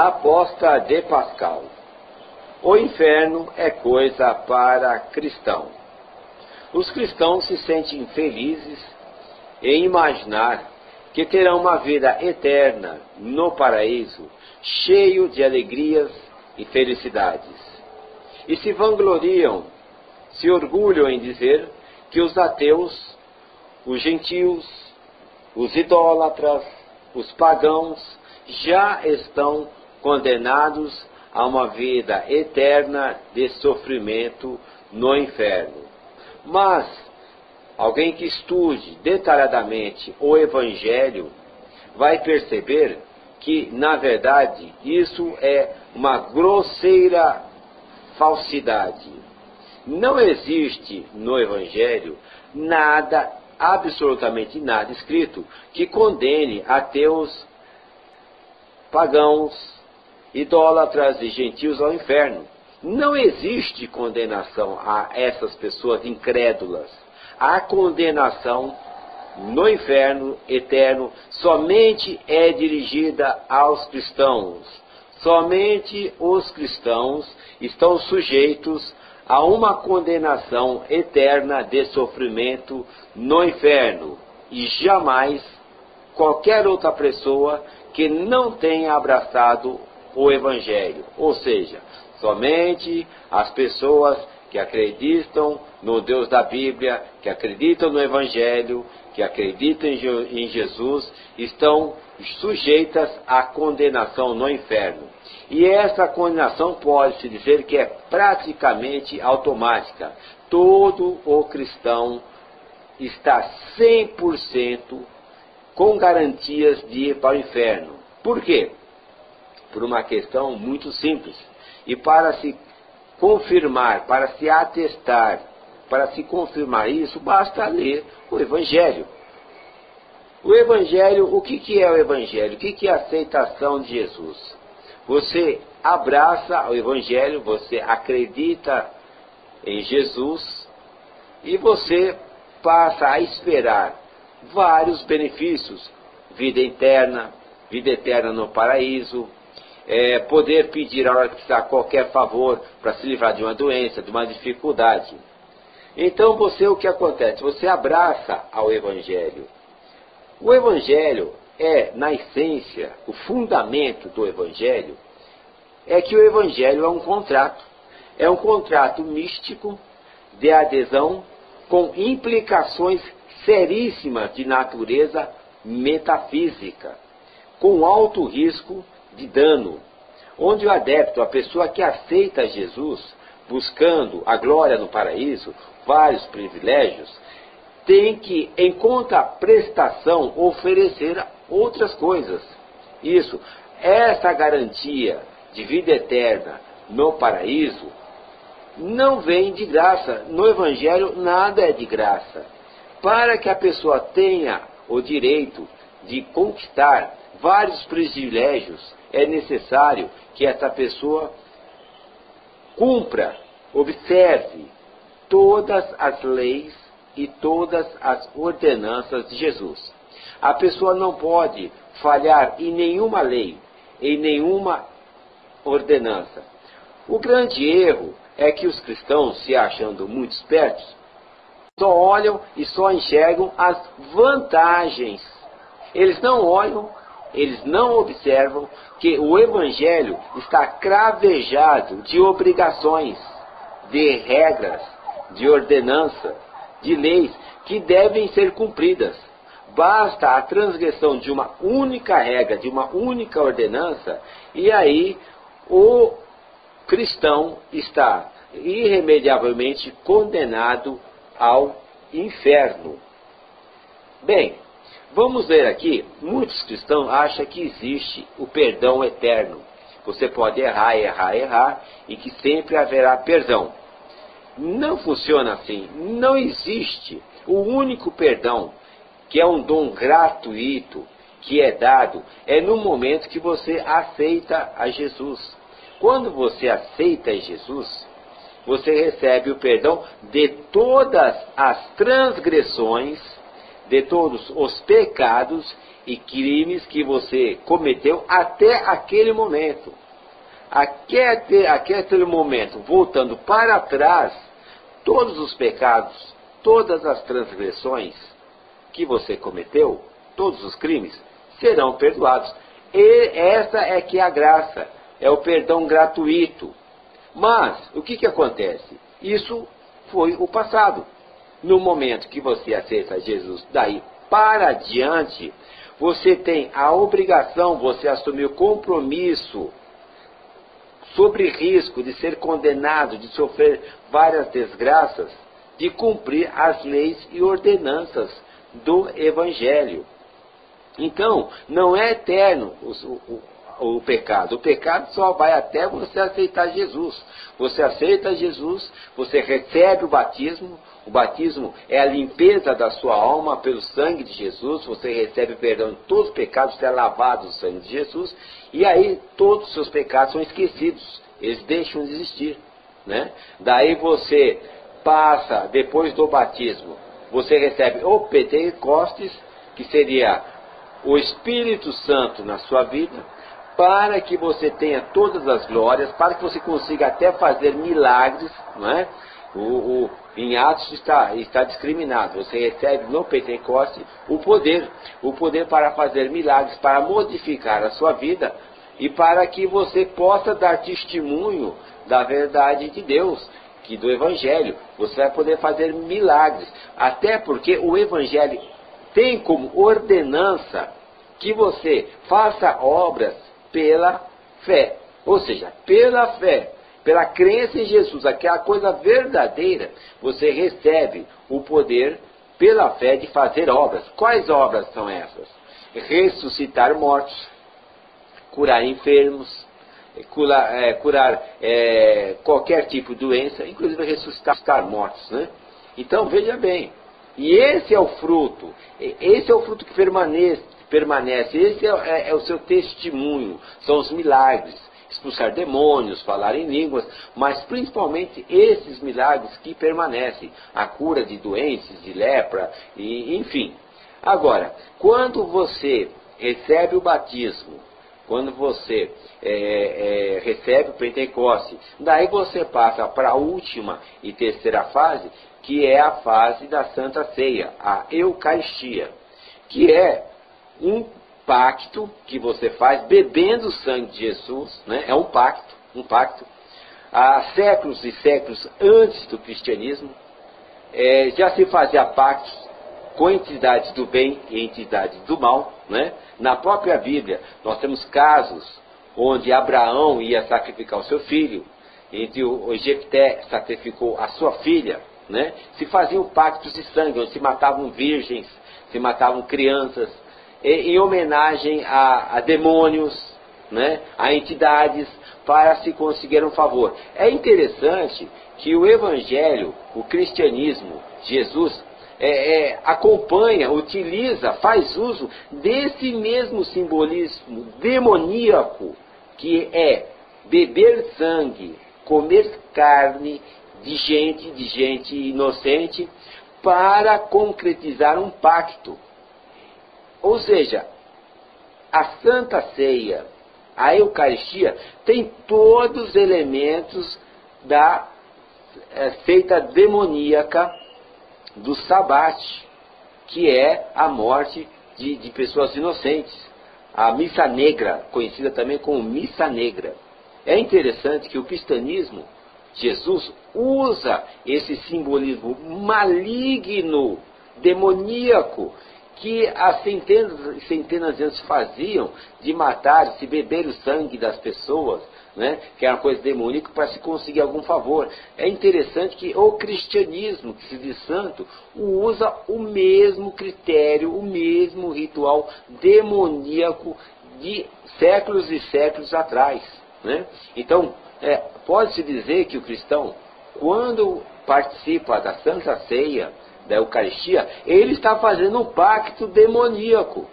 Aposta de Pascal. O inferno é coisa para cristão. Os cristãos se sentem felizes em imaginar que terão uma vida eterna no paraíso, cheio de alegrias e felicidades. E se vangloriam, se orgulham em dizer que os ateus, os gentios, os idólatras, os pagãos já estão condenados a uma vida eterna de sofrimento no inferno. Mas alguém que estude detalhadamente o Evangelho vai perceber que, na verdade, isso é uma grosseira falsidade. Não existe no Evangelho nada, absolutamente nada escrito que condene ateus, pagãos, idólatras e gentios ao inferno. Não existe condenação a essas pessoas incrédulas. A condenação no inferno eterno somente é dirigida aos cristãos. Somente os cristãos estão sujeitos a uma condenação eterna de sofrimento no inferno. E jamais qualquer outra pessoa que não tenha abraçado o Evangelho. Ou seja, somente as pessoas que acreditam no Deus da Bíblia, que acreditam no Evangelho, que acreditam em Jesus, estão sujeitas à condenação no inferno. E essa condenação pode-se dizer que é praticamente automática. Todo o cristão está 100% com garantias de ir para o inferno. Por quê? Por uma questão muito simples. E para se confirmar, para se atestar, para se confirmar isso, basta ler o Evangelho. O Evangelho, o que é o Evangelho? O que é a aceitação de Jesus? Você abraça o Evangelho, você acredita em Jesus e você passa a esperar vários benefícios. Vida eterna no paraíso, poder pedir a hora que precisar qualquer favor para se livrar de uma doença, de uma dificuldade. Então o que acontece? Você abraça ao Evangelho. O Evangelho é, na essência, o fundamento do Evangelho é que o Evangelho é um contrato. É um contrato místico de adesão com implicações seríssimas de natureza metafísica, com alto risco de dano, onde o adepto, a pessoa que aceita Jesus, buscando a glória no paraíso, vários privilégios, tem que, em contraprestação, oferecer outras coisas. Isso, essa garantia de vida eterna no paraíso não vem de graça. No Evangelho nada é de graça. Para que a pessoa tenha o direito de conquistar vários privilégios, é necessário que essa pessoa cumpra, observe todas as leis e todas as ordenanças de Jesus. A pessoa não pode falhar em nenhuma lei, em nenhuma ordenança. O grande erro é que os cristãos, se achando muito espertos, só olham e só enxergam as vantagens. Eles não olham, eles não observam que o Evangelho está cravejado de obrigações, de regras, de ordenança, de leis que devem ser cumpridas. Basta a transgressão de uma única regra, de uma única ordenança, e aí o cristão está irremediavelmente condenado ao inferno. Bem, vamos ver aqui, muitos cristãos acham que existe o perdão eterno. Você pode errar, e que sempre haverá perdão. Não funciona assim. Não existe. O único perdão, que é um dom gratuito, que é dado, é no momento que você aceita a Jesus. Quando você aceita Jesus, você recebe o perdão de todas as transgressões, de todos os pecados e crimes que você cometeu até aquele momento. Aquele momento, voltando para trás, todos os pecados, todas as transgressões que você cometeu, todos os crimes, serão perdoados. E essa é que é a graça, é o perdão gratuito. Mas, o que acontece? Isso foi o passado. No momento que você aceita Jesus, daí para diante, você tem a obrigação, você assume o compromisso, sobre risco de ser condenado, de sofrer várias desgraças, de cumprir as leis e ordenanças do Evangelho. Então, não é eterno o pecado. O pecado só vai até você aceitar Jesus. Você aceita Jesus, você recebe o batismo. O batismo é a limpeza da sua alma pelo sangue de Jesus. Você recebe perdão de todos os pecados, você é lavado no sangue de Jesus. E aí todos os seus pecados são esquecidos. Eles deixam de existir, né? Daí você passa, depois do batismo, você recebe o Pentecostes, que seria o Espírito Santo na sua vida, para que você tenha todas as glórias, para que você consiga até fazer milagres, não é? Em Atos está discriminado. Você recebe no Pentecostes o poder para fazer milagres, para modificar a sua vida e para que você possa dar testemunho da verdade de Deus, que do Evangelho. Você vai poder fazer milagres, até porque o Evangelho tem como ordenança que você faça obras pela fé. Ou seja, pela fé, pela crença em Jesus, aquela coisa verdadeira, você recebe o poder pela fé de fazer obras. Quais obras são essas? Ressuscitar mortos, curar enfermos, curar qualquer tipo de doença, inclusive ressuscitar mortos, né? Então, veja bem, e esse é o fruto que permanece, esse é o seu testemunho, são os milagres, expulsar demônios, falar em línguas, mas principalmente esses milagres que permanecem, a cura de doentes, de lepra, e, enfim. Agora, quando você recebe o batismo, quando você recebe o Pentecostes, daí você passa para a última e terceira fase, que é a fase da Santa Ceia, a Eucaristia, que é um pacto que você faz bebendo o sangue de Jesus, né? É um pacto. Há séculos e séculos antes do cristianismo, já se fazia pactos com entidades do bem e entidades do mal, né? Na própria Bíblia, nós temos casos onde Abraão ia sacrificar o seu filho, onde o Jefté sacrificou a sua filha, né? Se faziam pactos de sangue, onde se matavam virgens, se matavam crianças, em homenagem a demônios, né? A entidades, para se conseguir um favor. É interessante que o Evangelho, o cristianismo, Jesus, acompanha, utiliza, faz uso desse mesmo simbolismo demoníaco, que é beber sangue, comer carne de gente inocente, para concretizar um pacto. Ou seja, a Santa Ceia, a Eucaristia, tem todos os elementos da seita demoníaca do sabate, que é a morte de pessoas inocentes. A missa negra, conhecida também como missa negra. É interessante que o cristianismo, Jesus, usa esse simbolismo maligno, demoníaco, que há centenas e centenas de anos faziam, de matar, se beber o sangue das pessoas, né, que era uma coisa demoníaca, para se conseguir algum favor. É interessante que o cristianismo, que se diz santo, usa o mesmo critério, o mesmo ritual demoníaco de séculos e séculos atrás, né? Então, pode-se dizer que o cristão, quando participa da Santa Ceia, da Eucaristia, ele está fazendo um pacto demoníaco.